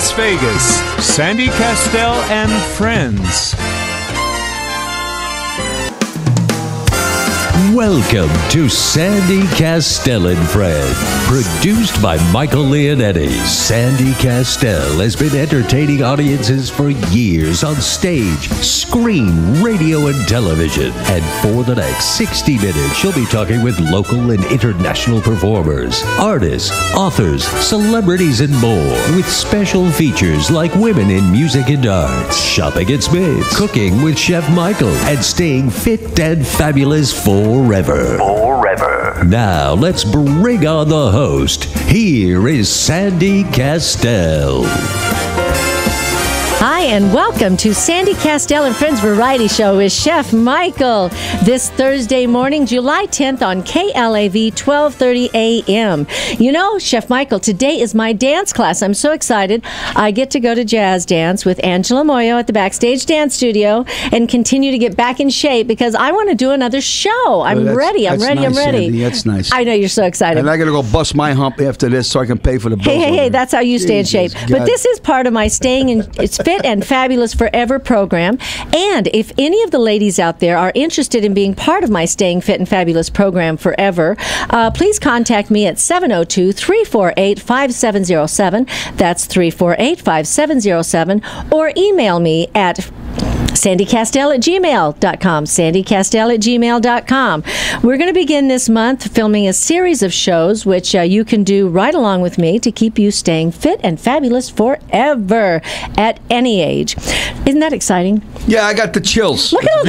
Las Vegas, Sandy Kastel and Friends. Welcome to Sandy Kastel and Friends, produced by Michael Leonetti. Sandy Kastel has been entertaining audiences for years on stage, screen, radio, and television. And for the next 60 minutes, she'll be talking with local and international performers, artists, authors, celebrities, and more, with special features like women in music and arts, shopping at Smith's, cooking with Chef Michael, and staying fit and fabulous forever. Now, let's bring on the host. Here is Sandy Kastel. Hi, and welcome to Sandy Kastel and Friends Variety Show with Chef Michael. This Thursday morning, July 10th on KLAV 1230 AM. You know, Chef Michael, today is my dance class. I'm so excited. I get to go to jazz dance with Angela Moyo at the Backstage Dance Studio and continue to get back in shape because I want to do another show. I'm ready. I'm ready. Sandy, that's nice. I know you're so excited. And I got to go bust my hump after this so I can pay for the bills. Hey, that's how you stay in shape. But this is part of my staying in it's fit and fabulous forever program. And if any of the ladies out there are interested in being part of my Staying Fit and Fabulous program forever, please contact me at 702-348-5707. That's 348-5707. Or email me at sandykastel@gmail.com. sandykastel@gmail.com. We're going to begin this month filming a series of shows which you can do right along with me to keep you staying fit and fabulous forever at any age. Isn't that exciting? Yeah, I got the chills. Look at all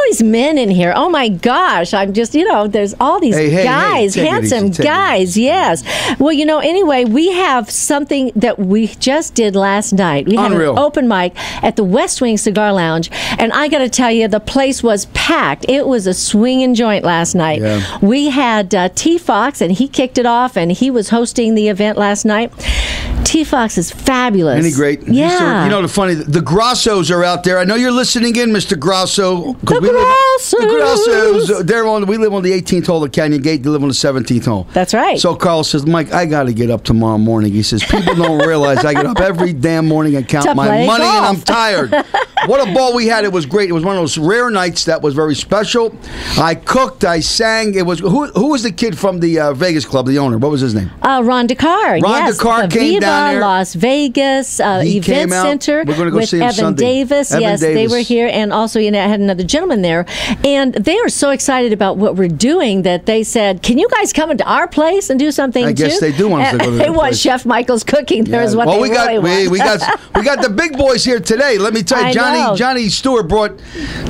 these men in here. Oh my gosh. I'm just, there's all these guys, handsome guys. Yes. Well, anyway, we have something that we just did last night. We had an open mic at the West Wing Cigar Lounge. And I got to tell you, the place was packed. It was a swinging joint last night. Yeah. We had T. Fox, and he kicked it off, and he was hosting the event last night. T. Fox is fabulous. Isn't he great? Yeah. The funny, the Grossos are out there. I know you're listening in, Mr. Grosso. The Grossos. We live on the 18th hole of Canyon Gate. They live on the 17th hole. That's right. So Carl says, Mike, I got to get up tomorrow morning. He says, people don't realize I get up every damn morning and count my money, and I'm tired. What a ball we had. It was great. It was one of those rare nights that was very special. I cooked. I sang. It was who was the kid from the Vegas club, the owner? What was his name? Ron DeCar. Ron DeCar came down there. Las Vegas Event Center. We're going to go with see him Evan Sunday. Davis. Yes, they were here, and also I had another gentleman there, and they are so excited about what we're doing that they said, "Can you guys come into our place and do something?" I guess they do want us to go to They want Chef Michael's cooking. There is what they really want. We got the big boys here today. Let me tell you, Johnny Stewart brought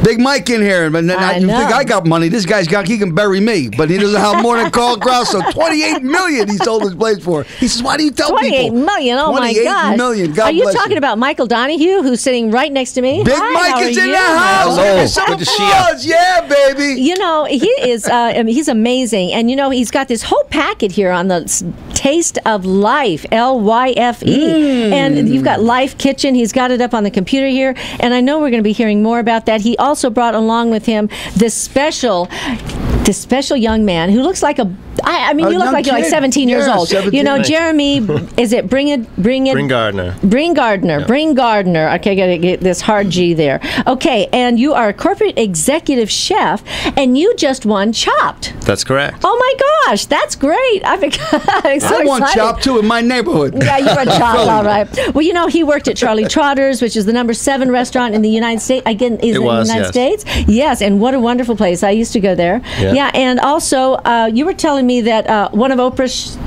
Big Mike in here, and you think I got money? This guy's he can bury me, but he doesn't have more than Carl Grosso. $28 million he sold his place for. He says, "Why do you tell people?" $28 million. Oh my God! $28 million. God Are you bless talking about Michael Donahue, who's sitting right next to me? Big Mike is in the house. Hello. Good to see you. Yeah, baby. He is. He's amazing, and he's got this whole packet here on the Taste of Life, LYFE, and you've got Life Kitchen. He's got it up on the computer here, and I know we're going to be hearing more about that. He also brought along with him this special young man who looks like you look like you're like 17 years old. 17. Jeremy, is it Bring Gardner. Okay, I got to get this hard G there. Okay, and you are a corporate executive chef, and you just won Chopped. That's correct. Oh my gosh, that's great. I'm so excited. I won Chopped too in my neighborhood. Yeah, you won Chopped, all right. Well, he worked at Charlie Trotter's, which is the #7 restaurant in the United States. Again, United States? Yes, and what a wonderful place. I used to go there. Yeah, and also, you were telling me that one of Oprah's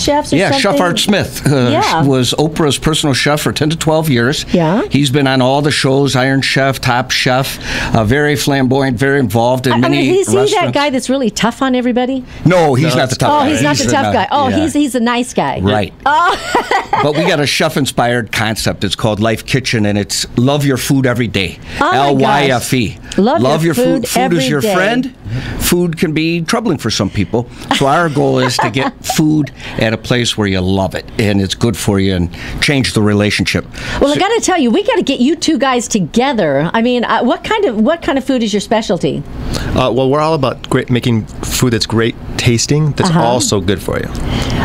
chefs or something? Chef Art Smith was Oprah's personal chef for 10 to 12 years. Yeah. He's been on all the shows, Iron Chef, Top Chef, very flamboyant, very involved in many restaurants. Is he that guy that's really tough on everybody? No, he's not the tough guy. Oh, he's not the tough guy. Oh, he's a nice guy. Right. Oh. But we got a chef-inspired concept. It's called Life Kitchen, and it's love your food every day. LYFE. Love your food Food is your friend. Food can be troubling for some people. So our goal is to get food at a place where you love it and it's good for you and change the relationship. Well, I got to tell you, we got to get you two guys together. I mean, what kind of food is your specialty? Well, we're all about making food that's great tasting, that's also good for you.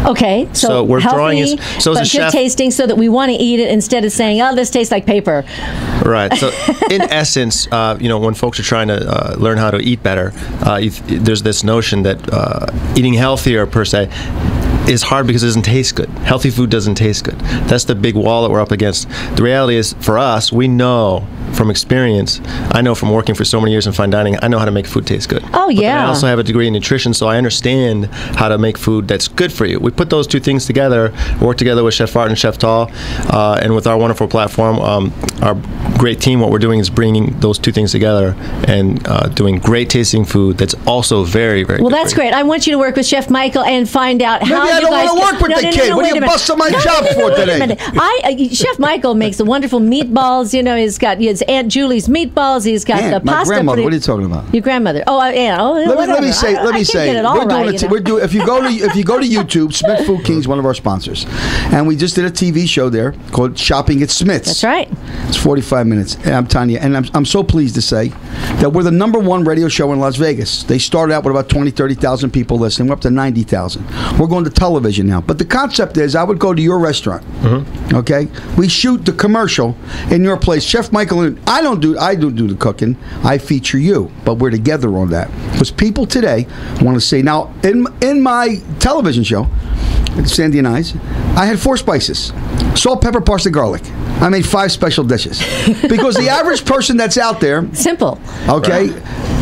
Okay, so we're healthy, drawing is so as but a chef, good tasting, so that we want to eat it instead of saying, "Oh, this tastes like paper." Right. So, in essence, when folks are trying to learn how to eat better, there's this notion that eating healthier per se is hard because it doesn't taste good. Healthy food doesn't taste good. That's the big wall that we're up against. The reality is, for us, we know from experience, I know from working for so many years in fine dining, I know how to make food taste good. Oh, But yeah. I also have a degree in nutrition, so I understand how to make food that's good for you. We put those two things together, work together with Chef Art and Chef Tall, and with our wonderful platform, our great team, what we're doing is bringing those two things together and doing great tasting food that's also very, very Well, good that's for you. great. I want you to work with Chef Michael and find out how Maybe I you don't guys want to work with the kid. What are you busting my chops for today? Wait a minute. Chef Michael makes the wonderful meatballs. He's got his Aunt Julie's meatballs. He's got the my pasta. grandmother. What are you talking about? Your grandmother. Oh, Aunt. Oh, Let me say. I can't get it all We're doing right, it. We're doing. If you go to YouTube, Smith Food King's one of our sponsors, and we just did a TV show there called Shopping at Smith's. That's right. It's 45 minutes, and I'm telling you, and I'm so pleased to say that we're the #1 radio show in Las Vegas. They started out with about 20, 30,000 people listening. We're up to 90,000. We're going to television now. But the concept is, I would go to your restaurant. Okay, we shoot the commercial in your place, Chef Michael. And I don't do the cooking. I feature you, but we're together on that because people today want to say. Now, in my television show, Sandy and I had 4 spices: salt, pepper, parsley, garlic. I made 5 special dishes because the average person that's out there, Simple. okay,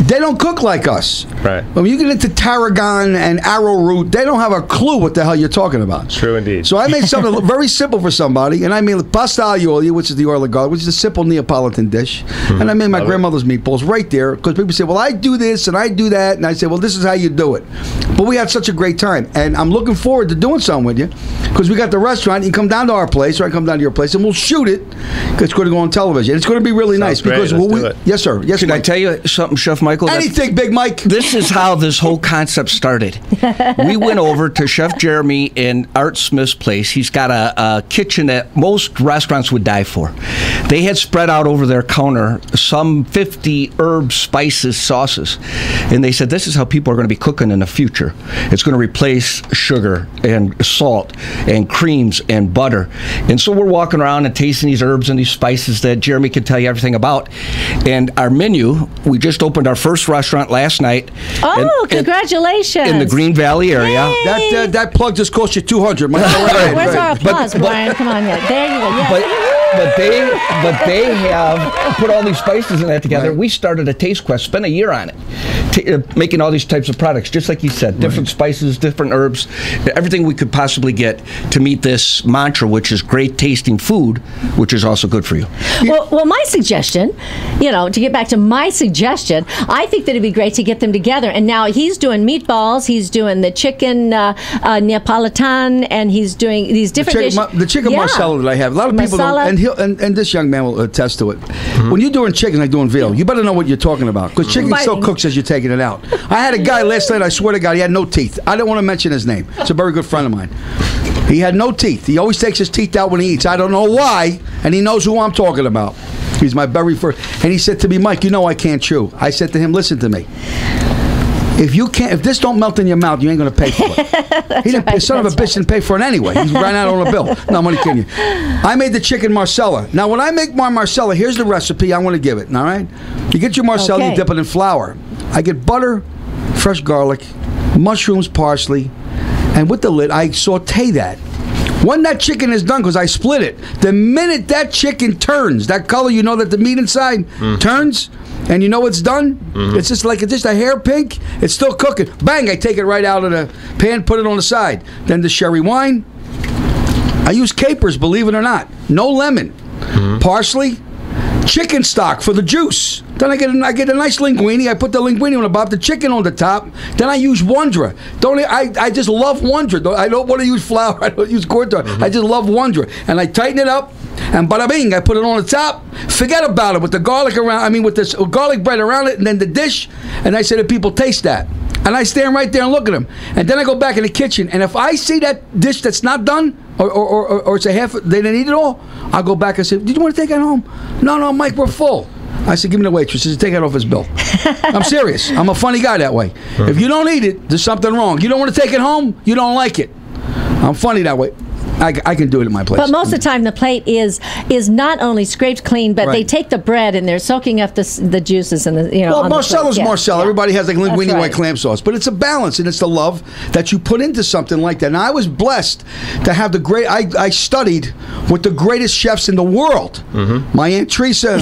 they don't cook like us. Right. When you get into tarragon and arrowroot, they don't have a clue what the hell you're talking about. True indeed. So I made something very simple for somebody, and I made pasta aglio, which is the oil of garlic, which is a simple Neapolitan dish. And I made my grandmother's meatballs right there because people say, well, I do this and I do that. And I say, well, this is how you do it. But we had such a great time. And I'm looking forward to doing something with you because we got the restaurant. You can come down to our place or I come down to your place and we'll shoot it because it's going to go on television. It's going to be really nice. great. Because Let's do it. Yes, sir. Yes, Can I Mike. tell you something, Chef Michael? Anything, Big Mike. This is how this whole concept started. We went over to Chef Jeremy in Art Smith's place. He's got a kitchen that most restaurants would die for. They had spread out over their counter some 50 herbs, spices, sauces. And they said, this is how people are going to be cooking in the future. It's going to replace sugar and salt and creams and butter. And so we're walking around and tasting these herbs and these spices that Jeremy can tell you everything about. And our menu, we just opened our first restaurant last night. Oh, congratulations. In the Green Valley area. Yay. That plug just cost you $200. Where's our applause, Brian? Come on, yeah. There you go. Yeah. But they have put all these spices in that together. We started a taste quest, spent a year on it, making all these types of products, just like you said, different spices, different herbs, everything we could possibly get to meet this mantra, which is great tasting food, which is also good for you. Well, my suggestion, to get back to my suggestion, I think that it'd be great to get them together. And now he's doing meatballs, he's doing the chicken Neapolitan, and he's doing these different dishes. The chicken marsala that I have. A lot of people don't, and this young man will attest to it. When you're doing chicken like doing veal, you better know what you're talking about because chicken still cooks as you're taking it out. I had a guy last night, I swear to God, he had no teeth. I don't want to mention his name. It's a very good friend of mine. He had no teeth. He always takes his teeth out when he eats. I don't know why, and he knows who I'm talking about. He's my very first. And he said to me, Mike, I can't chew. I said to him, listen to me. If this don't melt in your mouth, you ain't going to pay for it. He didn't, son of a bitch didn't pay for it anyway. He ran out on a bill. No, I'm only kidding you. I made the chicken marsala. Now, when I make my marsala, here's the recipe I want to give it, all right? You get your marsala, you dip it in flour. I get butter, fresh garlic, mushrooms, parsley, and with the lid, I saute that. When that chicken is done, because I split it, the minute that chicken turns, that color, that the meat inside turns, and it's done, it's just a hair pink, it's still cooking. Bang, I take it right out of the pan, put it on the side. Then the sherry wine. I use capers, believe it or not. No lemon. Parsley. Chicken stock for the juice. Then I get a nice linguine. I put the linguine on the bottom, the chicken on the top. Then I use Wondra. I just love Wondra. I don't want to use flour. I don't use cornstarch. I just love Wondra. And I tighten it up, and bada bing, I put it on the top. Forget about it with the garlic around. With this garlic bread around it, and then the dish. And I say to people, taste that. And I stand right there and look at them. And then I go back in the kitchen. And if I see that dish that's not done, or it's a half, they didn't eat it all, I'll go back and say, did you want to take it home? No, Mike, we're full. I said, give me the waitress. She said, take it off his bill. I'm serious. I'm a funny guy that way. If you don't eat it, there's something wrong. You don't want to take it home, you don't like it. I'm funny that way. I can do it at my place. But most of the time, the plate is not only scraped clean, but they take the bread and they're soaking up the juices and the Well, Marcella's Marcella. Yeah. Everybody has like linguine That's right. white clam sauce, but it's a balance and it's the love that you put into something like that. And I was blessed to have the great. I studied with the greatest chefs in the world. My Aunt Teresa,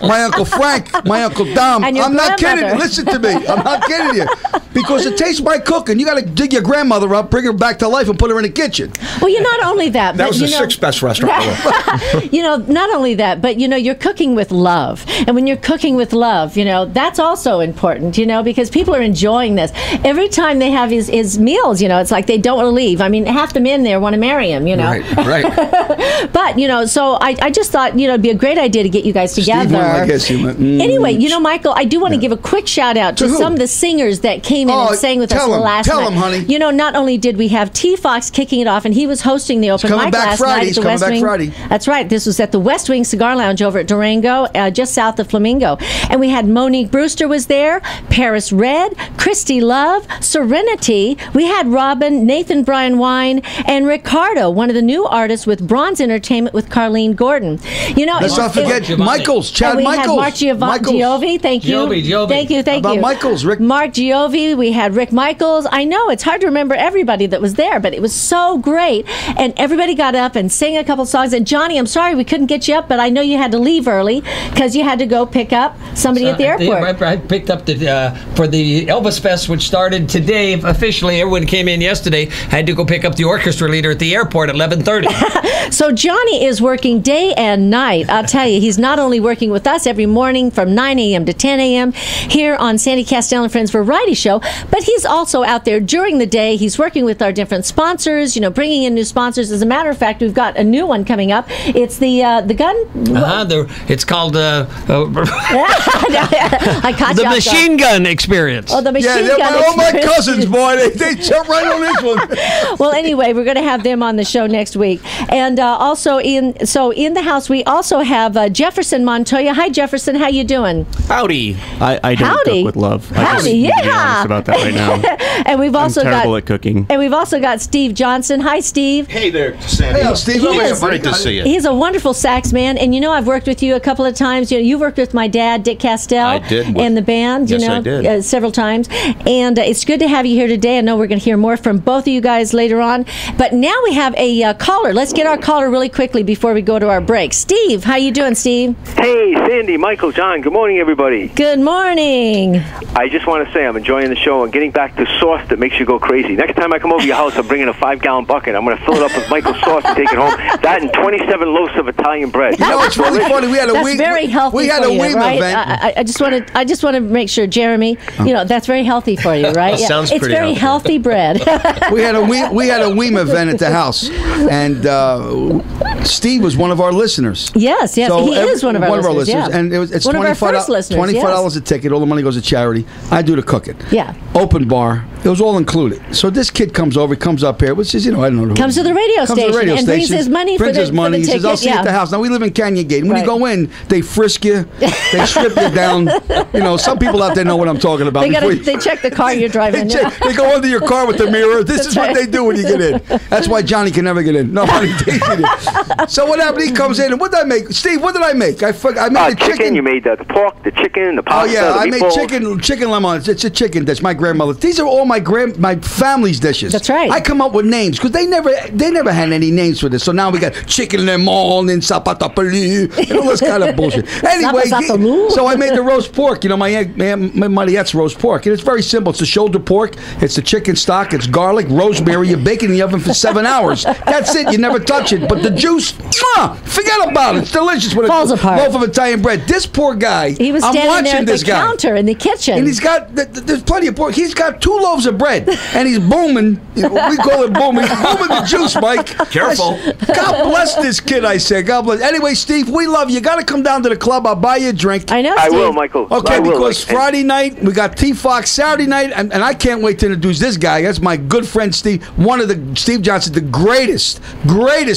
my Uncle Frank, my Uncle Dom. And your I'm not kidding. grandmother. Listen to me. I'm not kidding you. Because it tastes my cooking. You got to dig your grandmother up, bring her back to life, and put her in the kitchen. Well, you're not only that, That but was the sixth best restaurant in the world. you know, not only that, but you know, you're cooking with love, and when you're cooking with love, you know, that's also important. You know, because people are enjoying this every time they have his meals. You know, it's like they don't want to leave. I mean, half the men there want to marry him. You know, Right. but you know, so I just thought, you know, it'd be a great idea to get you guys together. Steve went like this. He went, Anyway, you know, Michael, I do want to give a quick shout out to who? some of the singers that came in Oh, and sang with us tell 'em, last tell night. 'em, honey. You know, not only did we have T Fox kicking it off, and he was hosting the open coming mic back last Friday. night at He's the coming West back Wing. Friday. That's right. This was at the West Wing Cigar Lounge over at Durango, just south of Flamingo. And we had Monique Brewster was there, Paris Red, Christy Love, Serenity. We had Robin, Nathan Bryan Wine, and Ricardo, one of the new artists with Bronze Entertainment with Carlene Gordon. You know, Let's not forget Michaels, and Chad we Michaels. had Mark Giovi. Thank you. Giovi. Thank you. How about Michaels, Rick? Mark Giovi. We had Rick Michaels. I know it's hard to remember everybody that was there, but it was so great. And everybody got up and sang a couple songs. And Johnny, I'm sorry we couldn't get you up, but I know you had to leave early because you had to go pick up somebody at the airport. I picked up for the Elvis Fest, which started today officially. Everyone came in yesterday. I had to go pick up the orchestra leader at the airport at 11:30. So Johnny is working day and night. I'll tell you, he's not only working with us every morning from 9 a.m. to 10 a.m. here on Sandy Kastel and Friends Variety Show, but he's also out there during the day. He's working with our different sponsors, you know, bringing in new sponsors. As a matter of fact, we've got a new one coming up. It's the gun. It's called I caught the you off Machine Gun Experience. guard. Oh, the machine Yeah, gun. all my experience. cousins, boy. They jump right on this one. Well, anyway, we're going to have them on the show next week, and also in the house we also have Jefferson Montoya. Hi, Jefferson. How you doing? Howdy. I don't Howdy. cook with love. I Howdy, just need to be yeah. honest about that right now. And we've also I'm terrible got at cooking. And we've also got Steve Johnson. Hi, Steve. Hey there, Sandy. Hey, Steve. He is- Great to see you. He's a wonderful sax man, and you know I've worked with you a couple of times. You know, you've worked with my dad, Dick Kastel, I did with- and the band. Yes, you know, I did. Several times, and it's good to have you here today. I know we're going to hear more from both of you guys later on, but now we have a caller. Let's get our caller really quickly before we go to our break. Steve, how you doing, Steve? Hey, Sandy, Michael, John, good morning, everybody. Good morning. I just want to say I'm enjoying the show and getting back to sauce that makes you go crazy. Next time I come over to your house, I'm bringing a 5-gallon bucket. I'm going to fill it up with Michael's sauce and take it home. That and 27 loaves of Italian bread. You know, it's really funny. We had a That's week. very healthy. We had for a you, Weem right? event. I just want to make sure, Jeremy. You know, that's very healthy for you, right? Sounds it's pretty very healthy bread. We had a Weem event at the house, and Steve was one of our listeners. Yes, he is one of our listeners. Yeah. And it's one of our first listeners. $25 a ticket. All the money goes to charity. I do the cooking. Yeah. Open bar. It was all included. So this kid comes over. He comes up here, which is, I don't know. Comes to the radio station and brings his money for the He says, "I'll see you at the house." Now we live in Canyon Gate. And when you go in, they frisk you. They strip you down. You know, some people out there know what I'm talking about. They check the car you're driving. They go under your car with the mirror. This is what they do when you get in. That's why Johnny can never get in. Nobody takes it in. So what happened? He comes in, and what did I make? Steve, what did I make? I made the chicken. You made the pork, the chicken, the pasta. Oh yeah, the I made meatballs. chicken lemon. It's a chicken dish. My grandmother. These are all my family's dishes. That's right. I come up with names because they never had any names for this. So now we got chicken lemon and sapatapali and all this kind of bullshit. Anyway, so I made the roast pork. You know, my Mariette's roast pork, and it's very simple. It's the shoulder pork. It's the chicken stock. It's garlic, rosemary. You bake it in the oven for 7 hours. That's it. You never touch it. But the juice, forget about it. It's delicious with Falls apart. Loaf of Italian bread. This poor guy. He was I'm standing watching there at this the guy. counter in the kitchen. And he's got, there's plenty of pork. He's got 2 loaves of bread, and he's booming. We call it booming. He's booming the juice, Mike. Careful. God bless this kid, I say. God bless. Anyway, Steve, we love you. You got to come down to the club. I'll buy you a drink. I know, I Steve. will, Michael. Okay, I will. because Friday night, we got T-Fox. Saturday night, and I can't wait to introduce this guy. That's my good friend, Steve. Steve Johnson, the greatest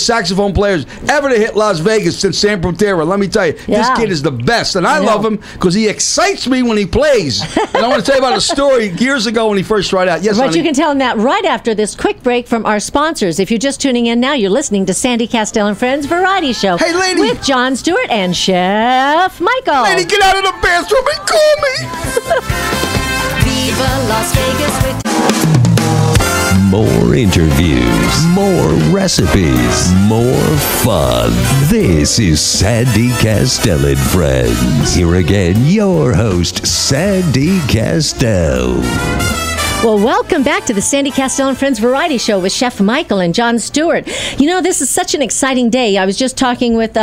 saxophone players ever to hit Las Vegas since Sam Protera. Let me tell you, this kid is the best. And I love him because he excites me when he plays. And I want to tell you about a story years ago when he first this right out. Yes, But honey. you can tell him that right after this quick break from our sponsors. If you're just tuning in now, you're listening to Sandy Kastel and Friends Variety Show. Hey, lady. With Jon Stewart and Chef Michael. Lady, get out of the bathroom and call me. Viva Las Vegas with More interviews, more recipes, more fun. This is Sandy Kastel and Friends. Here again, your host, Sandy Kastel. Well, welcome back to the Sandy Kastel and Friends Variety Show with Chef Michael and Jon Stewart. You know, this is such an exciting day. I was just talking with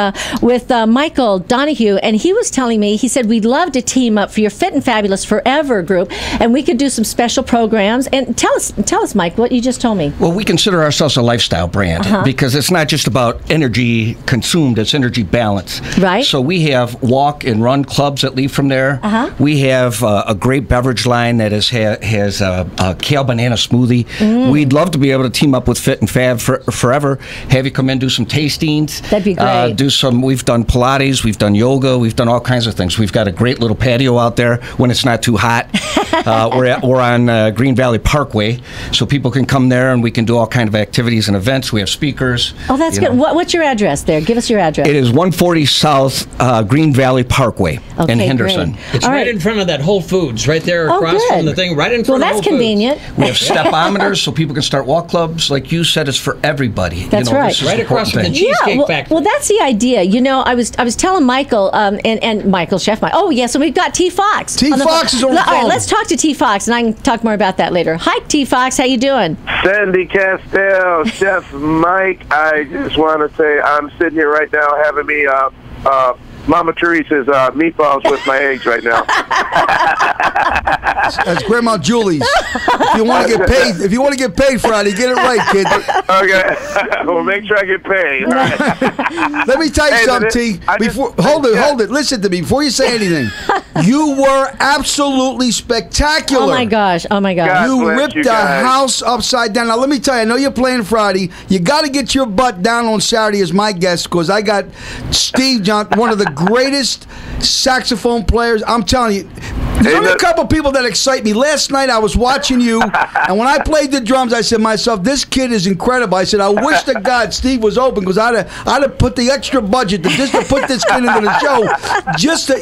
Michael Donahue, and he was telling me, he said, we'd love to team up for your Fit and Fabulous Forever group, and we could do some special programs. And tell us, Mike, what you just told me. Well, we consider ourselves a lifestyle brand because it's not just about energy consumed, it's energy balance. Right. So we have walk and run clubs that leave from there. We have a great beverage line that has a kale banana smoothie. We'd love to be able to team up with Fit and Fab Forever, have you come in, do some tastings. That'd be great. We've done Pilates, we've done yoga, we've done all kinds of things. We've got a great little patio out there when it's not too hot. We're on Green Valley Parkway, so people can come there and we can do all kinds of activities and events. We have speakers. Oh, that's good. What's your address there? Give us your address. It is 140 South Green Valley Parkway in Henderson. Great. It's right in front of that Whole Foods, right there across from the thing, right in front of Whole Foods. Well, that's convenient. We have stepometers so people can start walk clubs. Like you said, it's for everybody. That's right. This is Right the across from the important thing. Cheesecake Factory. Well, that's the idea. You know, I was telling Michael and Michael, Chef Mike. Oh, yes, and we've got T. Fox. T. Fox is on the phone. All right, let's talk to T. Fox, and I can talk more about that later. Hi, T. Fox. How you doing? Sandy Kastel, Chef Mike. I just want to say I'm sitting here right now having me Mama Teresa's meatballs with my eggs right now. That's Grandma Julie's. If you want to get paid Friday, get it right, kid. Okay. Well, make sure I get paid. All right. Let me tell you something, T. Hold it. Listen to me before you say anything. You were absolutely spectacular. Oh my gosh. You ripped the house upside down. Now let me tell you, I know you're playing Friday. You got to get your butt down on Saturday as my guest because I got Steve John, one of the greatest saxophone players. I'm telling you. There's only a couple people that excite me. Last night I was watching you, and when I played the drums, I said to myself, this kid is incredible. I said, I wish to God Steve was open because I'd have put the extra budget just to put this kid into the show.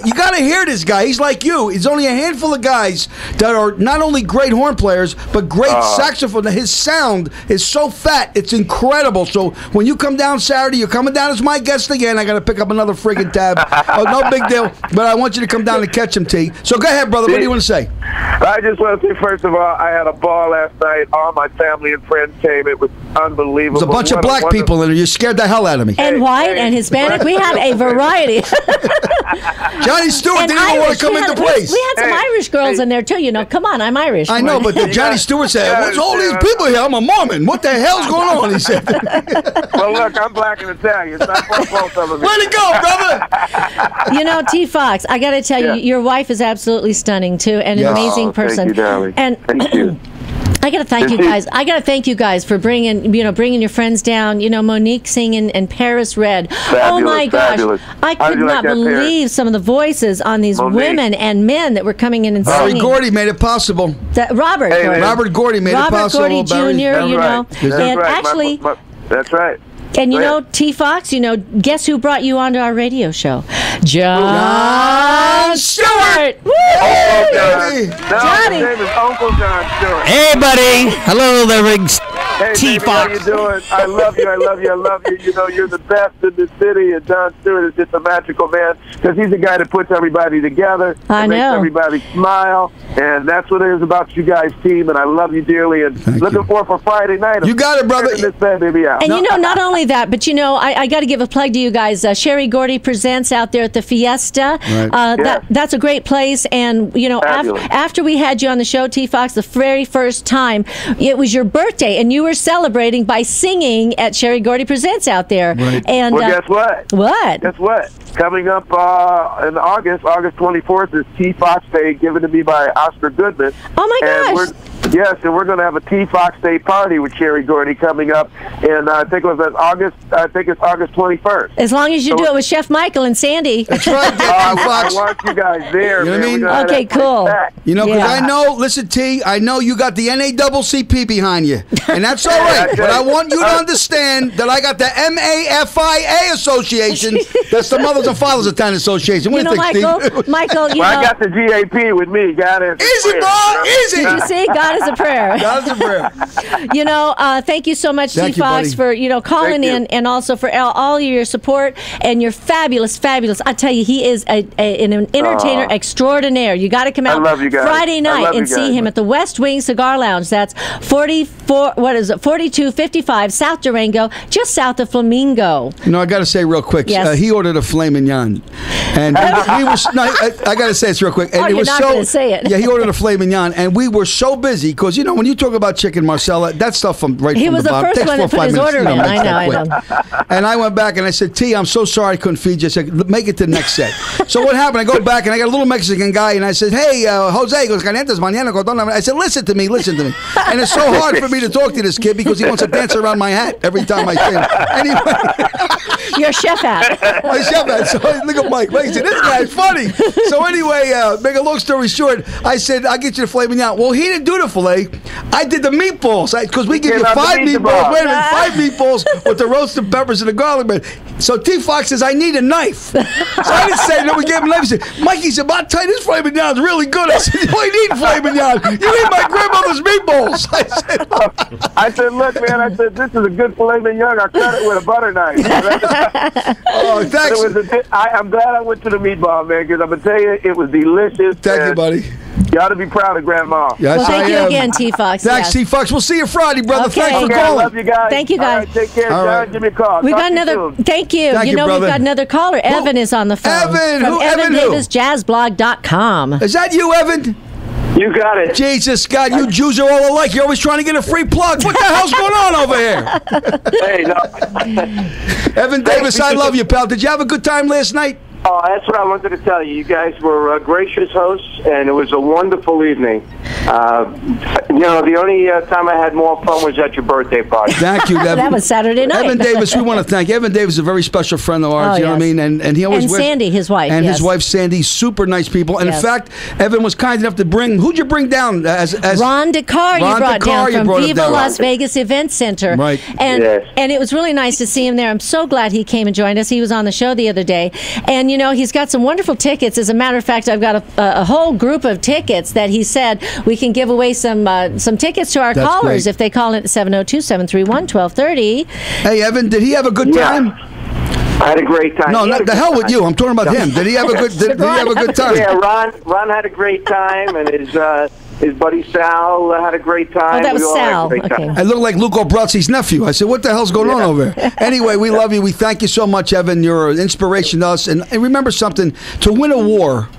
You got to hear this guy. He's like you. He's only a handful of guys that are not only great horn players, but great saxophone. His sound is so fat. It's incredible. So when you come down Saturday, you're coming down as my guest again. I got to pick up another friggin' tab. No big deal. But I want you to come down and catch him, T. So go ahead, brother. What do you want to say? I just want to say, first of all, I had a ball last night. All my family and friends came. It was unbelievable. There's a bunch of black people in it. You scared the hell out of me. And white and Hispanic. We had a variety. Johnny Stewart didn't even want to come into place. We had some Irish girls in there, too. You know, come on, I'm Irish. I know, but Johnny Stewart said, what's all these people here? I'm a Mormon. What the hell's going on? He said. Well, look, I'm black and Italian. So I'm both of them. Way to go, brother. You know, T. Fox, I got to tell you, your wife is absolutely stunning, too, and an amazing person. Thank you, darling. And thank you. I got to thank you guys. I got to thank you guys for bringing your friends down. You know, Monique singing and Paris Red. Oh my gosh, I could not believe some of the voices on these women and men that were coming in and singing. Barry Gordy made it possible. Robert Gordy made it possible. Robert Gordy Jr. You know, and actually. That's right. And you know, T. Fox, you know, guess who brought you onto our radio show? Jon Stewart! Woo! Johnny! Johnny! His name is Uncle Jon Stewart. Hey, buddy. Hello there, Hey, T. baby, Fox. how you doing? I love you. You know, you're the best in the city, and Jon Stewart is just a magical man because he's the guy that puts everybody together and makes everybody smile, and that's what it is about you guys' team, and I love you dearly, and looking forward for Friday night. You got it, brother. This bad baby out. And you know, not only that, but you know, I got to give a plug to you guys. Sherry Gordy presents out there at the Fiesta. Right. That's a great place, and you know, after we had you on the show, T. Fox, the very first time, it was your birthday, and you were celebrating by singing at Sherry Gordy Presents out there. Right. And well, guess what? What? Guess what? Coming up in August 24th is T. Fox Day, given to me by Oscar Goodman. Oh my gosh! Yes, and we're going to have a T-Fox Day party with Cherry Gordy coming up, and I think it's August 21st. As long as you do it with Chef Michael and Sandy. That's right. I want you guys there. You know what I mean? Okay, cool. You know, because I know, listen, T, I know you got the NAACP behind you, and that's all right. But I want you to understand that I got the MAFIA Association. That's the Mothers and Fathers of Town Association. What do you think, Steve? Michael, I got the GAP with me. God is easy, bro. Easy. Did you see? God is a prayer. God is a prayer. Thank you so much, Thank T. Fox, you, for calling in, and also for all of your support and your fabulous. I tell you, he is an entertainer extraordinaire. You got to come out Friday night and see him at the West Wing Cigar Lounge. That's 4255 South Durango, just south of Flamingo. I got to say real quick. Yes. He ordered a filet mignon, and we were. I got to say this real quick. And you're not going to say it. Yeah, he ordered a filet mignon, and we were so busy because when you talk about chicken, Marcella, that stuff from the bottom. He was the first one that put his order in. I know. And I went back and I said, T, I'm so sorry I couldn't feed you. I said, make it to the next set. So what happened? I go back and I got a little Mexican guy, and I said, hey, Jose, he goes, calientes mañana. I said, listen to me. And it's so hard for me to talk to this kid because he wants to dance around my hat every time I sing. Anyway. Your chef hat. My chef hat. So look at Mike. He said, this guy's funny. So anyway, make a long story short, I said, I'll get you the filet mignon. Well, he didn't do the filet. I did the meatballs because we give you 5 meatballs. Wait a minute, 5 meatballs with the roasted peppers and the garlic bread. So T. Fox says, I need a knife. So I didn't say no. We gave him a knife. He said, Mikey said, I'll tell you, this filet mignon is really good. I said, you ain't eating filet mignon. You eat my grandmother's meatballs. I said, look, man, this is a good filet mignon. I cut it with a butter knife. Oh, thanks. I'm glad I went to the meatball, man, because I'm going to tell you, it was delicious. Thank you, buddy. You ought to be proud of Grandma. Yes, well, thank you again, T. Fox. Thanks, T. Fox. We'll see you Friday, brother. Okay. Thanks for calling. I love you guys. Thank you, guys. All right, take care, John. Give me a call. We've got another. Thank you. Thank you, we've brother. got another caller. Evan is on the phone. Evan, from who? Evan who? EvanDavisJazzBlog.com. Is that you, Evan? You got it. Jesus, God, you Jews are all alike. You're always trying to get a free plug. What the hell's going on over here? Hey, no. Evan Davis, I love you, pal. Did you have a good time last night? Oh, that's what I wanted to tell you. You guys were gracious hosts, and it was a wonderful evening. The only time I had more fun was at your birthday party. Thank you, Evan. That was Saturday night. Evan Davis, we want to thank you. Evan Davis is a very special friend of ours, you know what I mean? And he always and Sandy, his wife. And his wife, Sandy, super nice people. And in fact, Evan was kind enough to bring, who'd you bring down? As Ron DeCar, you brought down from Viva Las Vegas Event Center. Right. And it was really nice to see him there. I'm so glad he came and joined us. He was on the show the other day. And, he's got some wonderful tickets. As a matter of fact, I've got a whole group of tickets that he said we can give away some tickets to our callers if they call in at 702-731-1230. Hey, Evan, did he have a good time? I had a great time. No, the hell with you. I'm talking about him. Did he have a good? Did he have a good time? Yeah, Ron had a great time, and his buddy Sal had a great time. Oh, that was Sal. Okay. I look like Luca Brasi's nephew. I said, what the hell's going on over here? Anyway, we love you. We thank you so much, Evan. You're an inspiration to us. And remember something, to win a war,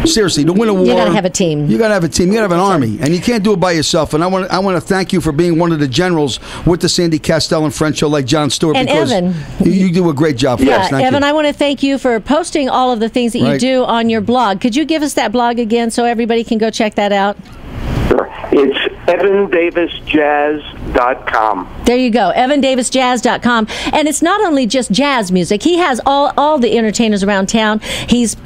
seriously, to win a war, you got to have a team. You got to have a team. You got to have an army. And you can't do it by yourself. And I want to thank you for being one of the generals with the Sandy Kastel and Friends show like Jon Stewart. And because Evan. You do a great job for us. Thank Evan, you. I want to thank you for posting all of the things that you do on your blog. Could you give us that blog again so everybody can go check that out? It's EvanDavisJazz.com. There you go, EvanDavisJazz.com. And it's not only just jazz music. He has all the entertainers around town. He's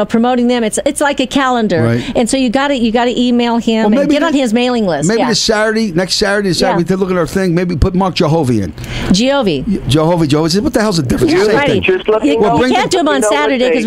promoting them. It's like a calendar. Right. And so you got to email him and get on his mailing list. Maybe next Saturday, we take a look at our thing. Maybe put Mark Jehovah in. Jehovah. What the hell's the difference? You can't do him on Saturday because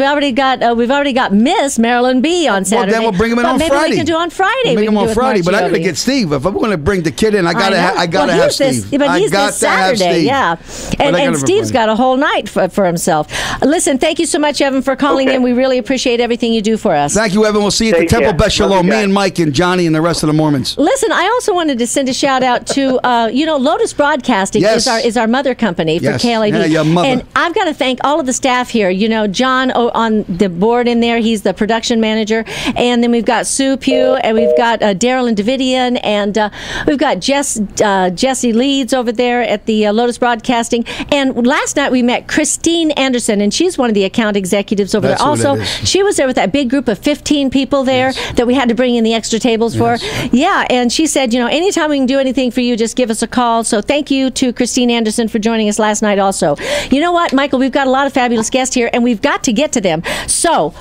we've already got Miss Marilyn B on Saturday. Well, then we'll bring him in on Friday. Maybe we can do on Friday. Bring him on Friday, but I got to get Steve. If I'm going to bring the kid in, I got to have Steve. But he's this Saturday, and Steve's got a whole night for himself. Listen, thank you so much, Evan, for calling in. We really appreciate everything you do for us. Thank you, Evan. We'll see you at the Temple Beth Shalom. Me and Mike and Johnny and the rest of the Mormons. Listen, I also wanted to send a shout out to Lotus Broadcasting is is our mother company for KLAV. Yeah, your mother. And I've got to thank all of the staff here. You know, John on the board in there, he's the production manager. And then we've got Sue Pugh, and we've got Daryl and Davidian, and we've got Jesse Leeds over there at the Lotus Broadcasting. And last night we met Christine Anderson, and she's one of the account executives over there. Also, she was there with that big group of 15 people there that we had to bring in the extra tables for. Yeah, and she said, you know, anytime we can do anything for you, just give us a call. So thank you to Christine Anderson for joining us last night also. You know what, Michael, we've got a lot of fabulous guests here, and we've got to get to them. So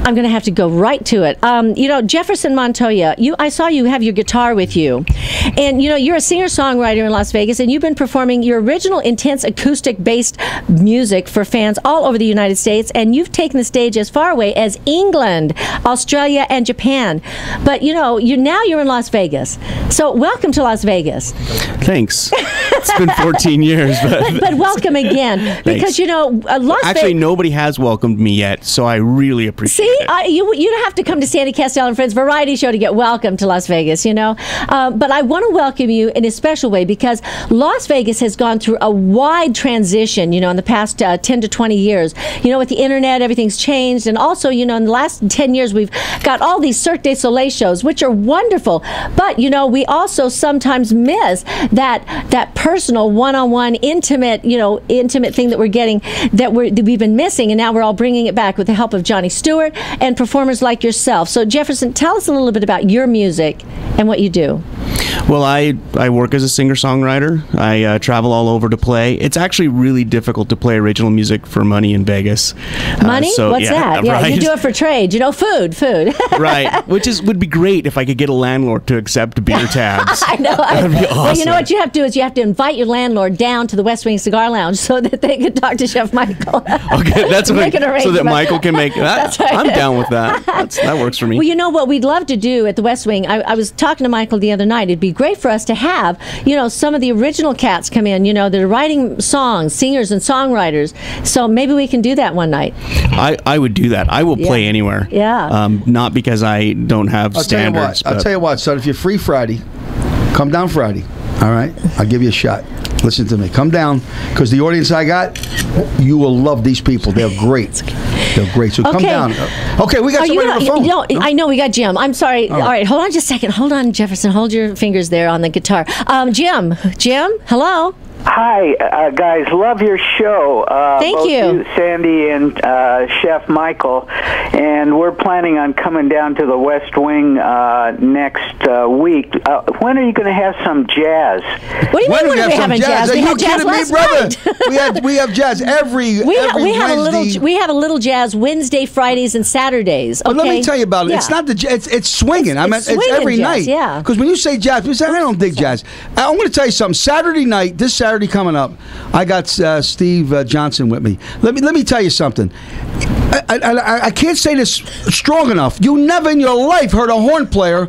I'm going to have to go right to it. You know, Jefferson Montoya, I saw you have your guitar with you. And, you know, you're a singer-songwriter in Las Vegas, and you've been performing your original intense acoustic-based music for fans all over the United States, and you've taken the stage as far away as England, Australia, and Japan. But, you know, now you're in Las Vegas. So welcome to Las Vegas. Thanks. It's been 14 years. But welcome again. Because, you know, Actually, nobody has welcomed me yet, so I really appreciate it. You don't have to come to Sandy Kastel and Friends Variety Show to get welcome to Las Vegas, you know. But I want to welcome you in a special way because Las Vegas has gone through a wide transition, you know, in the past 10 to 20 years. You know, with the internet, everything's changed. And also, you know, in the last 10 years, we've got all these Cirque du Soleil shows, which are wonderful. But, you know, we also sometimes miss that personal, one-on-one, intimate thing that we're getting, that we've been missing. And now we're all bringing it back with the help of Johnny Stewart and performers like yourself. So, Jefferson, tell us a little bit about your music and what you do. Well, I work as a singer-songwriter. I travel all over to play. It's actually really difficult to play original music for money in Vegas. Money? What's that? Yeah, right. You do it for trade. You know, food. Right, which would be great if I could get a landlord to accept beer tabs. I know. That'd be awesome. Well, you know what you have to do is you have to invite your landlord down to the West Wing Cigar Lounge so that they can talk to Chef Michael. Okay, that's what so that Michael can make that. That's right. I'm down with that. That works for me. Well, you know what we'd love to do at the West Wing? I was talking to Michael the other night. It'd be great for us to have, you know, some of the original cats come in, you know, that are writing songs, singers and songwriters. So maybe we can do that one night. I would do that. I will play anywhere. Yeah. Not because I don't have standards. I'll tell you what, son, if you're free Friday, come down Friday. All right? I'll give you a shot. Listen to me. Come down, because the audience I got, you will love these people. They're great. They're great. So come down. Okay, we got somebody on the phone. No, I know we got Jim. I'm sorry. All right, hold on just a second. Hold on, Jefferson. Hold your fingers there on the guitar. Jim, hello. Hi, guys. Love your show. Thank you. Sandy and Chef Michael. And we're planning on coming down to the West Wing next week. When are you going to have some jazz? What do you mean when are we having jazz? Are you kidding me, brother? we have jazz every Wednesday. We have a little jazz Wednesday, Fridays, and Saturdays. Okay? But let me tell you about it. It's not it's swinging. It's every night. Yeah. Because when you say jazz, people say, I don't dig jazz. I'm going to tell you something. This Saturday coming up, I got Steve Johnson with me. Let me tell you something. I can't say this strong enough. You never in your life heard a horn player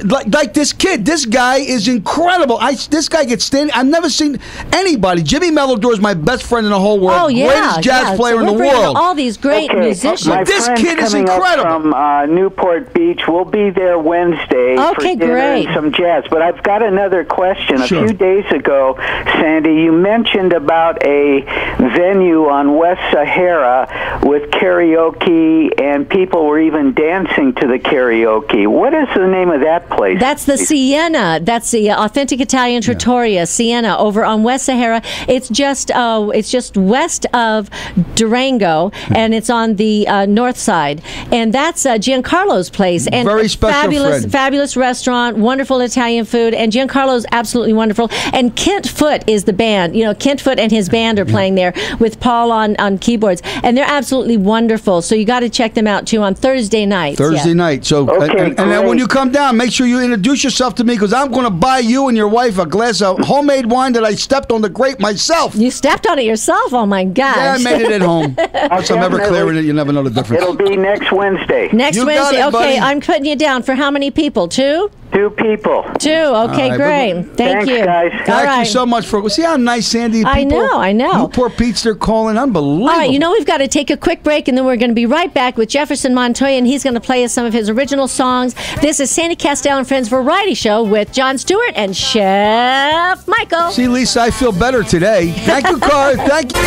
like this kid. This guy is incredible. This guy gets standing. I've never seen anybody. Jimmy Melodor is my best friend in the whole world. Oh, yeah. Greatest jazz player in the world. All these great musicians. This kid is incredible. From Newport Beach. We'll be there Wednesday for dinner and some jazz. But I've got another question. A few days ago, Sandy, you mentioned about a venue on West Sahara with karaoke, and people were even dancing to the karaoke. What is the name of that place? That's the Siena. That's the Authentic Italian Trattoria, Siena, over on West Sahara. It's just west of Durango, and it's on the north side. And that's Giancarlo's place. And very special fabulous restaurant, wonderful Italian food, and Giancarlo's absolutely wonderful. And Kent Foote is the band. You know, Kent Foote and his band are playing there with Paul on keyboards, and they're absolutely wonderful. So you got to check them out too on Thursday night. Night. So and then when you come down, make sure you introduce yourself to me, because I'm going to buy you and your wife a glass of homemade wine that I stepped on the grape myself. You stepped on it yourself? Oh my gosh! Yeah, I made it at home. Once I'm ever clearing it, you never know the difference. It'll be next Wednesday. Next Wednesday. Okay, I'm putting you down for how many people? 2? 2 people. 2. Okay, right, great. Thank you, guys. Thank you so much for. See how nice Sandy. People, I know. Newport Pete's, they're calling. Unbelievable. All right, we've got to take a quick break, and then we're going to be right back with Jefferson Montoya, and he's going to play us some of his original songs. This is Sandy Kastel and Friends Variety Show with Jon Stewart and Chef Michael. See, Lisa, I feel better today. Thank you, Carl. Thank you.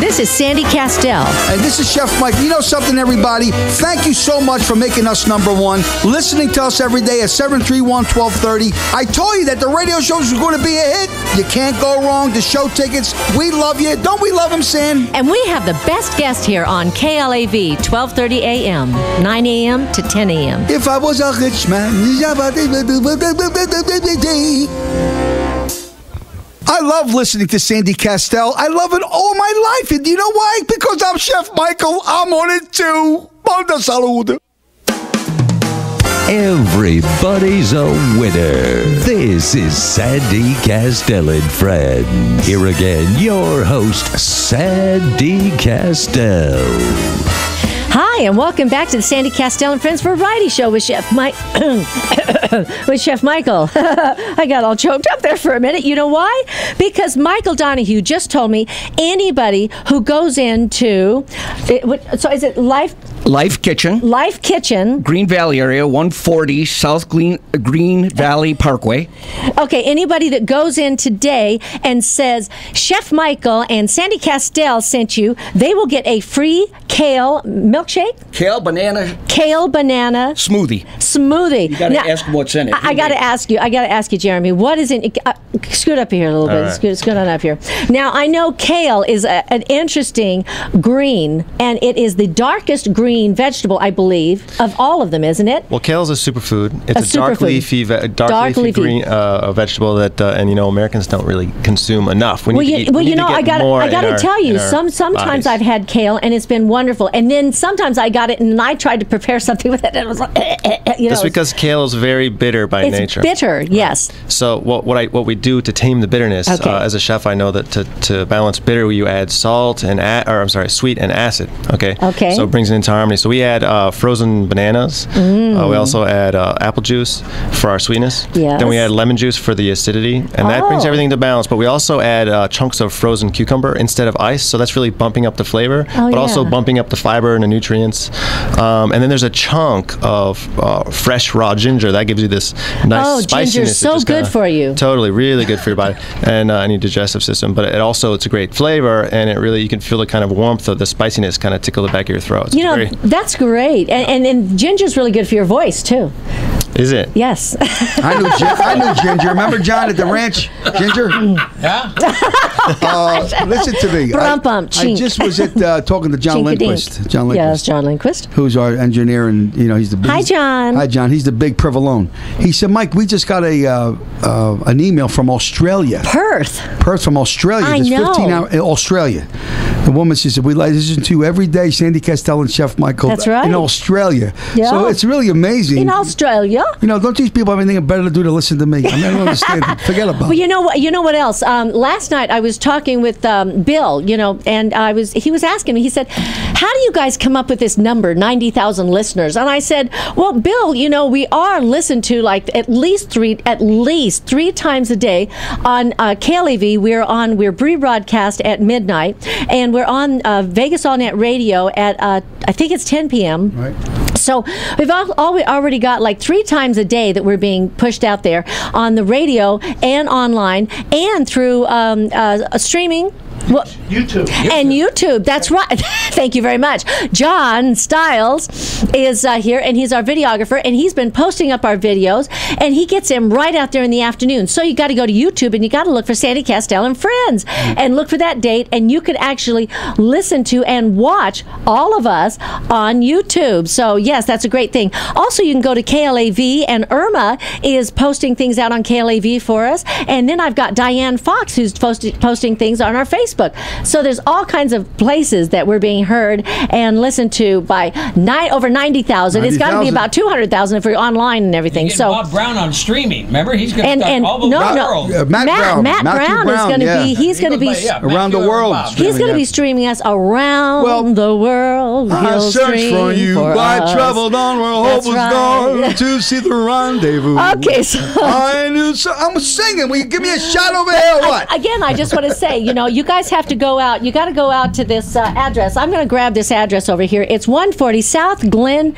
This is Sandy Kastel. And this is Chef Mike. You know something, everybody? Thank you so much for making us #1, listening to us every day at 731-1230. I told you that the radio shows are going to be a hit. You can't go wrong. The show tickets, we love you. Don't we love them, Sam? And we have the best guest here on KLAV, 1230 a.m., 9 a.m. to 10 a.m. If I was a rich man. I love listening to Sandy Kastel. I love it all my life. And you know why? Because I'm Chef Michael. I'm on it too. Buona salute. Everybody's a winner. This is Sandy Kastel and Friends. Here again, your host, Sandy Kastel. Hi, and welcome back to the Sandy Kastel and Friends Variety Show with Chef Mike. With Chef Michael. I got all choked up there for a minute. You know why? Because Michael Donahue just told me anybody who goes into, so is it Life Kitchen, Green Valley area, 140 South Green Valley Parkway. Okay, anybody that goes in today and says Chef Michael and Sandy Kastel sent you, they will get a free kale milkshake. Kale banana smoothie. You got to ask them what's in it. I got to ask you, Jeremy, what is in? Scoot up here a little bit. Right. Scoot on up here. Now I know kale is an interesting green, and it is the darkest green vegetable, I believe, of all of them, isn't it? Well, kale is a superfood. It's a dark leafy green vegetable that Americans don't really consume enough. I got to tell you, sometimes I've had kale and it's been wonderful, and then sometimes I got it and I tried to prepare something with it and it was like, That's because kale is very bitter by nature. It's bitter, yes. So what we do to tame the bitterness, as a chef, I know that to balance bitter, you add salt and sweet and acid. Okay. So it brings it into harmony. So we add frozen bananas. We also add apple juice for our sweetness. Yes. Then we add lemon juice for the acidity, and that brings everything to balance. But we also add chunks of frozen cucumber instead of ice, so that's really bumping up the flavor, but also bumping up the fiber and the nutrients. And then there's a chunk of fresh raw ginger that gives you this nice spiciness. Ginger's so good for you. Totally, really good for your body and your digestive system. But it's a great flavor, and you can feel the kind of warmth of the spiciness kind of tickle the back of your throat. That's great. And ginger's really good for your voice too. Is it? Yes. I knew Ginger. Remember John at the ranch? Ginger? Yeah. Listen to me. I just was talking to John Lindquist. Yes, John Lindquist. Who's our engineer, and he's the big... Hi, John. Hi, John. He's the big provolone. He said, Mike, we just got an email from Australia. Perth from Australia. I know. 15 hours in Australia. The woman, she said, we listen to you every day, Sandy Kastel and Chef Michael. That's right. In Australia. Yeah. So it's really amazing. In Australia. Don't these people have anything better to do to listen to me? I don't understand. Forget about it. Well, you know what else? Last night I was talking with Bill, and he was asking me, he said, how do you guys come up with this number, 90,000 listeners? And I said, well, Bill, we are listened to like at least three times a day on KLAV. We're rebroadcast at midnight, and we're on Vegas All Net Radio at I think it's 10 p.m. Right. So we've already got like 3 times a day that we're being pushed out there on the radio and online and through streaming. Well, YouTube. And YouTube, that's right. Thank you very much. John Stiles is here, and he's our videographer, and he's been posting up our videos, and he gets them right out there in the afternoon. So you got to go to YouTube, and you got to look for Sandy Kastel and Friends, and look for that date, and you could actually listen to and watch all of us on YouTube. So yes, that's a great thing. Also, you can go to KLAV, and Irma is posting things out on KLAV for us, and then I've got Diane Fox who's posting things on our Facebook Facebook. So there's all kinds of places that we're being heard and listened to by over 90,000. It's got to be about 200,000 if we're online and everything. So Bob Brown on streaming. Remember, he's going to and all over the world. Matt Brown is going to be. He's going to be around the world. He's going to be streaming us around the world. I searched for you. I traveled on where hope was gone to see the rendezvous. Okay, so I knew. I'm singing. Will you give me a shot over here? Or what? Again, I just want to say, you guys have to go out. You got to go out to this address. I'm going to grab this address over here. It's 140 South Glen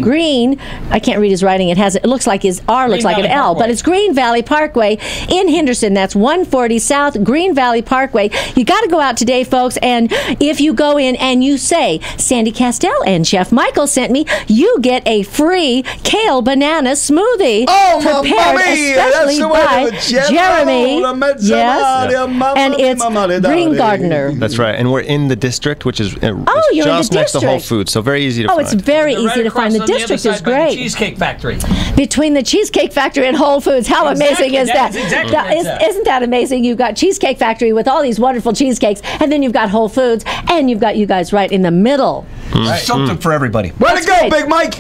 Green. I can't read his writing. It looks like his R looks like an L, but it's Green Valley Parkway in Henderson. That's 140 South Green Valley Parkway. You got to go out today, folks. And if you go in and you say Sandy Kastel and Chef Michael sent me, you get a free kale banana smoothie prepared especially by Jeremy. Yes, and it's Green Gardener. That's right, and we're in the district, which is you're just in the next to Whole Foods, so very easy to find. It's very easy to find. The district is great. The Cheesecake Factory. Between the Cheesecake Factory and Whole Foods, how amazing is that? Isn't that amazing? You've got Cheesecake Factory with all these wonderful cheesecakes, and then you've got Whole Foods, and you've got you guys right in the middle. Something for everybody. Way to go, Big Mike!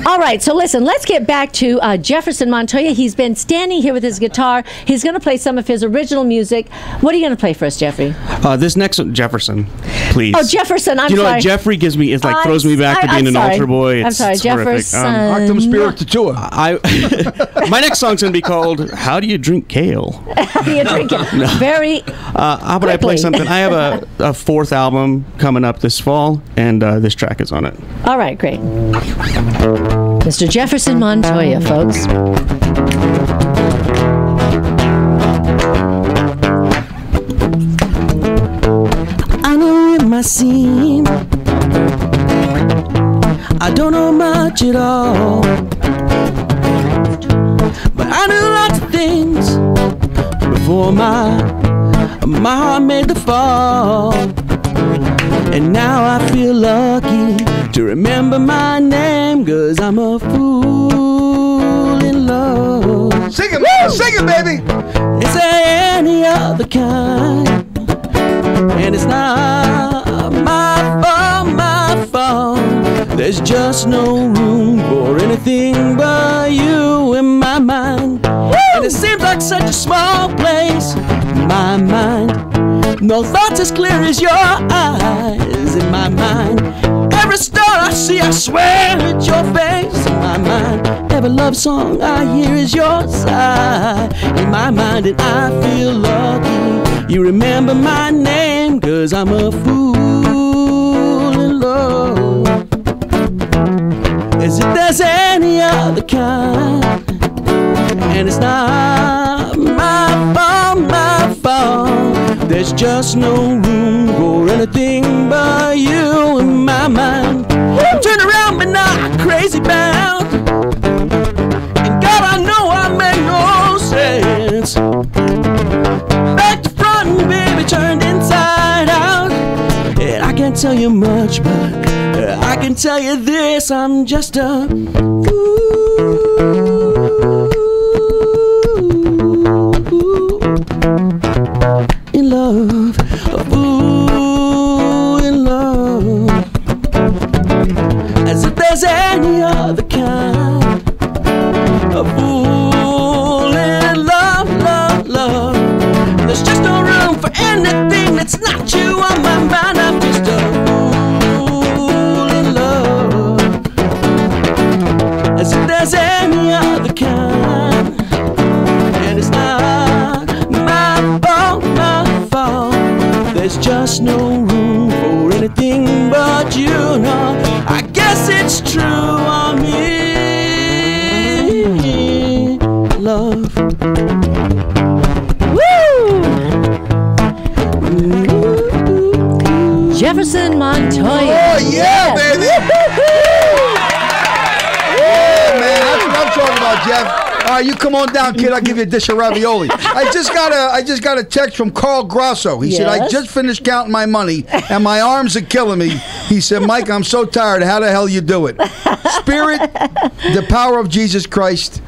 All right, so listen, let's get back to Jefferson Montoya. He's been standing here with his guitar. He's going to play some of his original music. What are you going to play for us, Jeffrey? This next one, Jefferson, please. Oh, Jefferson, I'm sorry. You know what Jeffrey gives me? It's like throws me back to being an altar boy. I'm sorry, Jefferson. Octum Spirit Tatua. My next song's going to be called "How Do You Drink Kale?" How do you drink it? Very. How about I play something? I have a fourth album coming up this fall, and this track is on it. All right, great. Mr. Jefferson Montoya, folks. I know in my scene, I don't know much at all, but I knew lots of things before my heart made the fall. And now I feel lucky to remember my name, 'cause I'm a fool in love. Sing it, baby! It's any other kind, and it's not my fault. There's just no room for anything but you in my mind. And it seems like such a small place in my mind. No thoughts as clear as your eyes in my mind. Every star I see, I swear it's your face in my mind. Every love song I hear is your sigh in my mind. And I feel lucky you remember my name, 'cause I'm a fool in love. As if there's any other kind, and it's not my fault. There's just no room for anything but you in my mind. I'm turning around but not crazy bound, and God, I know I make no sense. Back to front, baby, turned inside out. And I can't tell you much, but I can tell you this: I'm just a fool in love, a fool in love. As if there's any other kind, a fool in love, love, love. There's just no room for anything that's not you on my mind. I'm just a fool in love. As if there's any other kind, and it's not my fault. There's just no room for anything but you. No, I guess it's true on me, love. Jefferson Montoya. Oh, yeah, baby. Yeah, man. That's what I'm talking about, Jeff. right, you come on down, kid. I'll give you a dish of ravioli. I just got a text from Carl Grosso. He said, I just finished counting my money, and my arms are killing me. He said, Mike, I'm so tired. How the hell you do it? Spirit, the power of Jesus Christ,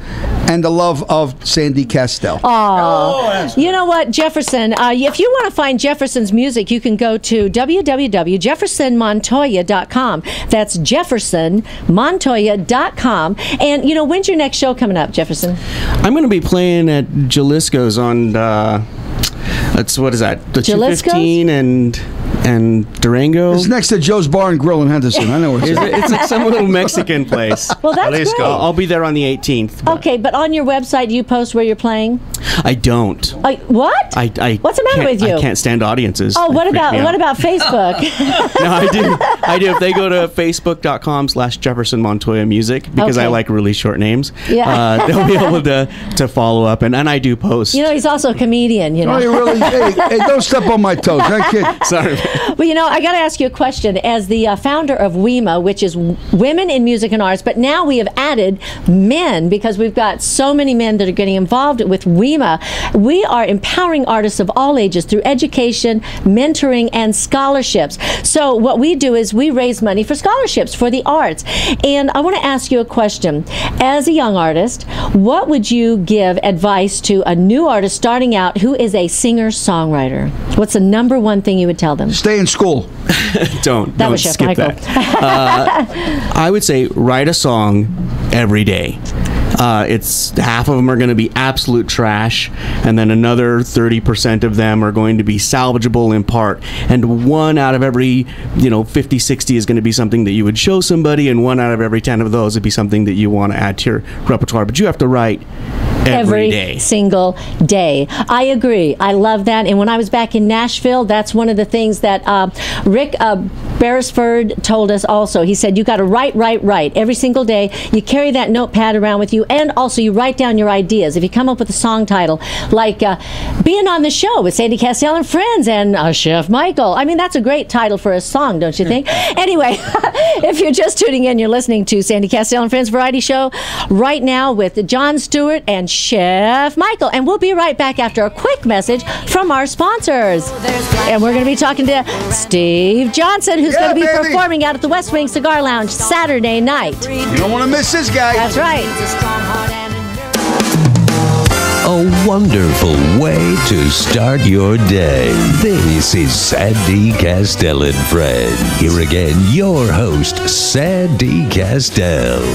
and the love of Sandy Kastel. Oh, you know what, Jefferson? If you want to find Jefferson's music, you can go to www.jeffersonmontoya.com. That's jeffersonmontoya.com. And you know, when's your next show coming up, Jefferson? I'm going to be playing at Jalisco's on. What is that? The Jalisco's? 215 and Durango. It's next to Joe's Bar and Grill in Henderson. I know where it's at. It's like some little Mexican place. Well, that's great. I'll be there on the 18th. Okay, but on your website, do you post where you're playing? I don't. What? What's the matter with you? I can't stand audiences. Oh, what about Facebook? No, I do. If they go to facebook.com/Jefferson Montoya Music, because I like really short names, they'll be able to follow up, and I do post. You know, he's also a comedian, you know. Oh, you really? Hey, don't step on my toes, huh, kid? Sorry. Well, you know, I got to ask you a question. As the founder of WEMA, which is Women in Music and Arts, but now we have added men because we've got so many men that are getting involved with WEMA. We are empowering artists of all ages through education, mentoring, and scholarships. So what we do is we raise money for scholarships for the arts. And I want to ask you a question. As a young artist, what would you give advice to a new artist starting out who is a singer-songwriter? What's the number one thing you would tell them? Stay in school. Don't was Chef skip Michael. that. I would say write a song every day. It's half of them are going to be absolute trash, and then another 30% of them are going to be salvageable in part. And one out of every 50, 60 is going to be something that you would show somebody, and one out of every 10 of those would be something that you want to add to your repertoire. But you have to write every day. Single day. I agree. I love that. And when I was back in Nashville, that's one of the things that Rick Beresford told us also. He said, you got to write every single day. You carry that notepad around with you, and also you write down your ideas. If you come up with a song title, like Being on the Show with Sandy Kastel and Friends and Chef Michael. I mean, that's a great title for a song, don't you think? Anyway, if you're just tuning in, you're listening to Sandy Kastel and Friends Variety Show right now with Jon Stewart and Chef Michael. And we'll be right back after a quick message from our sponsors. And we're going to be talking to Steve Johnson, who's going to be performing out at the West Wing Cigar Lounge Saturday night. You don't want to miss this guy. That's right. A wonderful way to start your day. This is Sandy Kastel and Friends. Here again, your host, Sandy Kastel.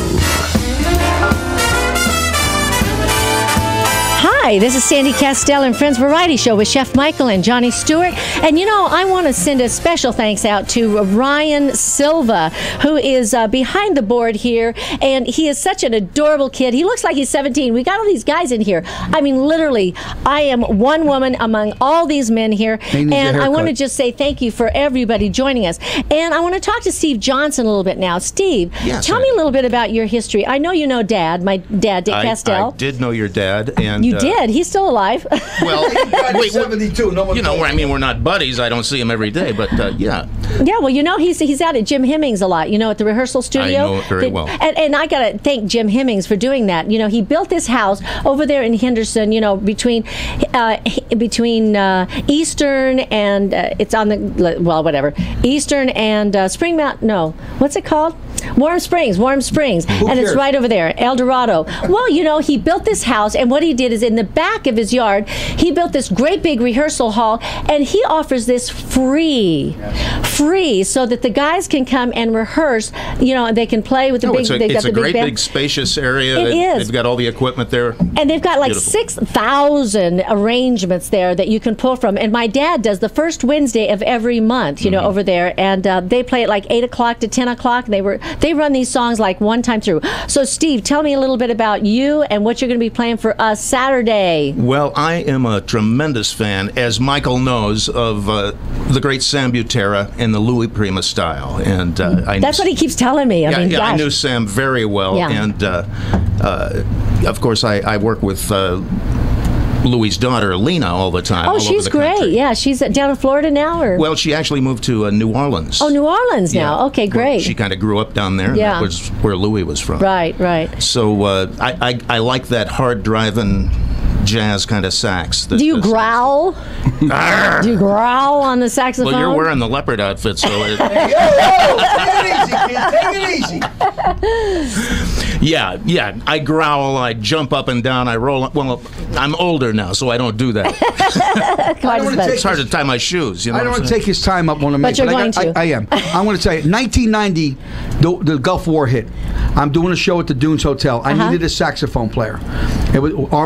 Hi, this is Sandy Kastel and Friends Variety Show with Chef Michael and Johnny Stewart. And you know, I want to send a special thanks out to Ryan Silva, who is behind the board here. And he is such an adorable kid. He looks like he's 17. We got all these guys in here. I mean, literally, I am one woman among all these men here. And I want to just say thank you for everybody joining us. And I want to talk to Steve Johnson a little bit now. Steve, tell me a little bit about your history. I know you know Dad, my dad, Dick Kastel. I did know your dad. And you did? He's still alive. Well, wait, 72. No one I mean, we're not buddies. I don't see him every day, but yeah. Yeah, well, you know, he's out at Jim Hemmings a lot, at the rehearsal studio. I know it very well. And I got to thank Jim Hemmings for doing that. You know, he built this house over there in Henderson, between Eastern and, it's on the, well, whatever, Eastern and Spring Mountain, no, what's it called? Warm Springs, and it's right over there, El Dorado. Well, he built this house, and what he did is in the back of his yard, he built this great big rehearsal hall, and he offers this free, so that the guys can come and rehearse. They can play with the big. It's a great big spacious area. It is. They've got all the equipment there, and they've got like 6,000 arrangements there that you can pull from. And my dad does the first Wednesday of every month, over there, and they play at like 8 o'clock to 10 o'clock. They run these songs like one time through. So, Steve, tell me a little bit about you and what you're going to be playing for us Saturday. Well, I am a tremendous fan, as Michael knows, of the great Sam Butera and the Louis Prima style. And that's what he keeps telling me. I knew Sam very well. Yeah. And, of course, I work with Louie's daughter, Lena, all the time. Oh, she's great. Country. Yeah, she's down in Florida now, or? Well, she actually moved to New Orleans. Oh, New Orleans now. Okay, great. Well, she kind of grew up down there. And that was where Louie was from. Right, right. So I like that hard driving jazz kind of sax. Do you growl? Do you growl on the saxophone? Well, you're wearing the leopard outfit, so it... Hey, take it easy, kid. Take it easy. Yeah. I growl, I jump up and down, I roll. Well, I'm older now, so I don't do that. It's hard to tie my shoes. You know I don't want to take his time up on a minute. But you're going to. I am. I'm going to tell you, 1990, the Gulf War hit. I'm doing a show at the Dunes Hotel. I needed a saxophone player.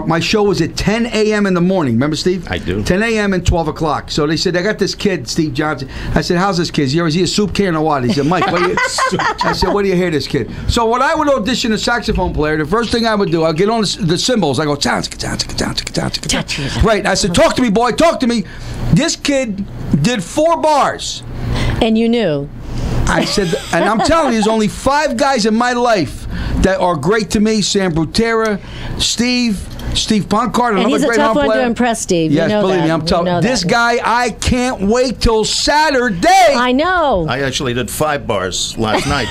My show was at 10 a.m. in the morning. Remember, Steve? I do. 10 a.m. and 12 o'clock. So they said, I got this kid, Steve Johnson. I said, how's this kid? Is he a soup can or what? He said, Mike, what do you... I said, what do you hear this kid? So when I would audition a saxophone player, the first thing I would do, I'd get on the cymbals. I go, right. I said, talk to me, boy, talk to me. This kid did 4 bars. And you knew. I said, and I'm telling you, there's only 5 guys in my life that are great to me. Sam Brutera, Steve Poncard, and he's a tough one to impress, Steve. Yes, you know believe that. me, I'm telling this guy, I can't wait till Saturday. I know. I actually did 5 bars last night.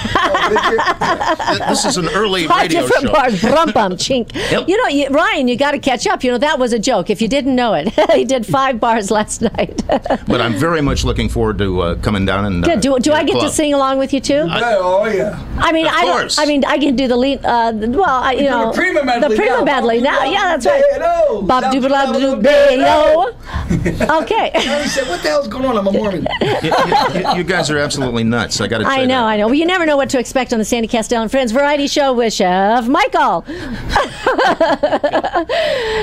This is an early 5 radio different show. bars, brum bum chink. Yep. You know, Ryan, you got to catch up. You know, that was a joke. If you didn't know it, he did 5 bars last night. But I'm very much looking forward to coming down and. Good. Do I get to sing along with you too? Oh yeah. I mean, Of course. I can do the lead. the Prima medley. The Prima medley now. Yeah, that's right. Hello. Bob doobla doo bayo. Okay. He said, "What the hell's going on? I'm a Mormon." You guys are absolutely nuts. I got to say I know. Well, you never know what to expect on the Sandy Kastel and Friends Variety Show with Chef Michael.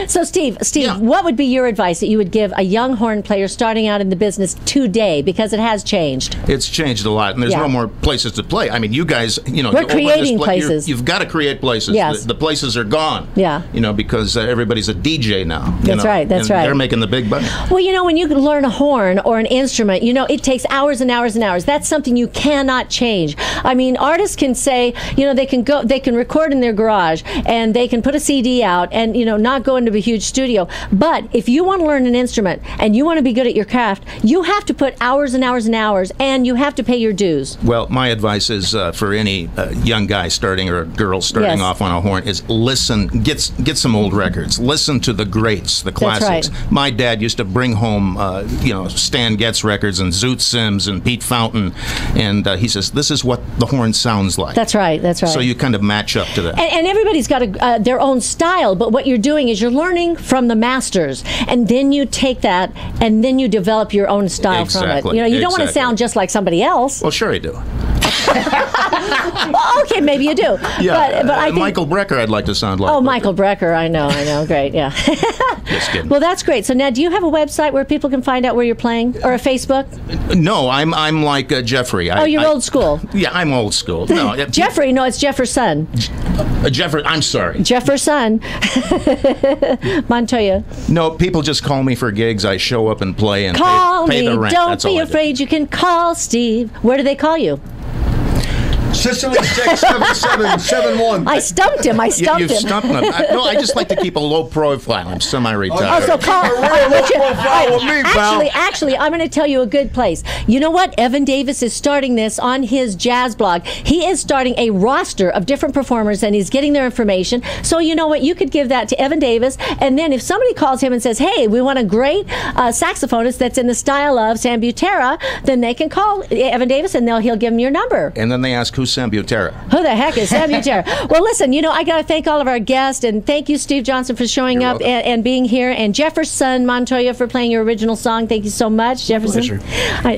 So, Steve, what would be your advice that you would give a young horn player starting out in the business today? Because it has changed. It's changed a lot, and there's no more places to play. I mean, you guys, we're creating places. You've got to create places. Yes. The places are gone. Yeah. Because everybody's a DJ now. That's right. That's right. They're making the big money. Well, when you learn a horn or an instrument, it takes hours and hours and hours. That's something you cannot change. I mean, artists can say, they can record in their garage and they can put a CD out and, not go into a huge studio. But if you want to learn an instrument and you want to be good at your craft, you have to put hours and hours and hours, and you have to pay your dues. Well, my advice is for any young guy starting or a girl starting off on a horn is listen, get some old records. Listen to the greats, the classics. That's right. My dad used to bring home, Stan Getz records and Zoot Sims and Pete Fountain, and he says, this is what the horn sounds like. That's right. That's right. So you kind of match up to that. And everybody's got their own style, but what you're doing is you're learning from the masters, and then you take that and then you develop your own style from it. You don't want to sound just like somebody else. Well, sure you do. Well, okay, maybe you do. Yeah, but I think Michael Brecker, I'd like to sound like. Oh, Michael Brecker, I know, great, yeah. Just kidding. Well, that's great. So now, do you have a website where people can find out where you're playing, or a Facebook? No, I'm like Jeffrey. You're old school. Yeah, I'm old school. No, Jeffrey, no, it's Jefferson. Jeffrey, I'm sorry. Jefferson. Montoya. No, people just call me for gigs. I show up and play and pay the rent. Don't be afraid. You can call Steve. Where do they call you? Sicily 67771. I stumped him. You stumped him. I just like to keep a low profile. I'm semi-retired. So call. Actually, I'm going to tell you a good place. You know what? Evan Davis is starting this on his jazz blog. He is starting a roster of different performers, and he's getting their information. So you know what? You could give that to Evan Davis, and then if somebody calls him and says, "Hey, we want a great saxophonist that's in the style of Sam Butera," then they can call Evan Davis, and he'll give them your number. And then they ask, who's Sam Butera? Who the heck is Sam Butera? Well, listen, I got to thank all of our guests, and thank you, Steve Johnson, for showing up and being here, and Jefferson Montoya for playing your original song. Thank you so much, Jefferson.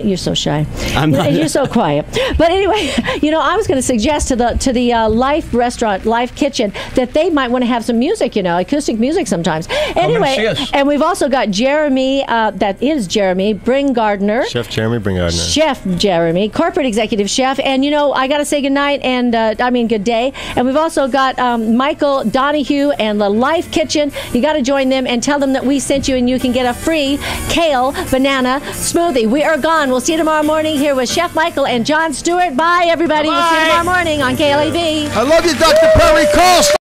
You're so shy. I'm not. You're so quiet. But anyway, I was going to suggest to the Life Restaurant, Life Kitchen, that they might want to have some music, acoustic music sometimes. Anyway, and we've also got Jeremy, that is Jeremy Bringardner. Chef Jeremy Bringardner. Chef Jeremy, corporate executive chef. And, I got to say good night and, good day. And we've also got Michael Donahue and the Life Kitchen. You got to join them and tell them that we sent you, and you can get a free kale banana smoothie. We are gone. We'll see you tomorrow morning here with Chef Michael and John Stewart. Bye, everybody. Bye. We'll see you tomorrow morning on KLAV. I love you, Dr. Perry. Call.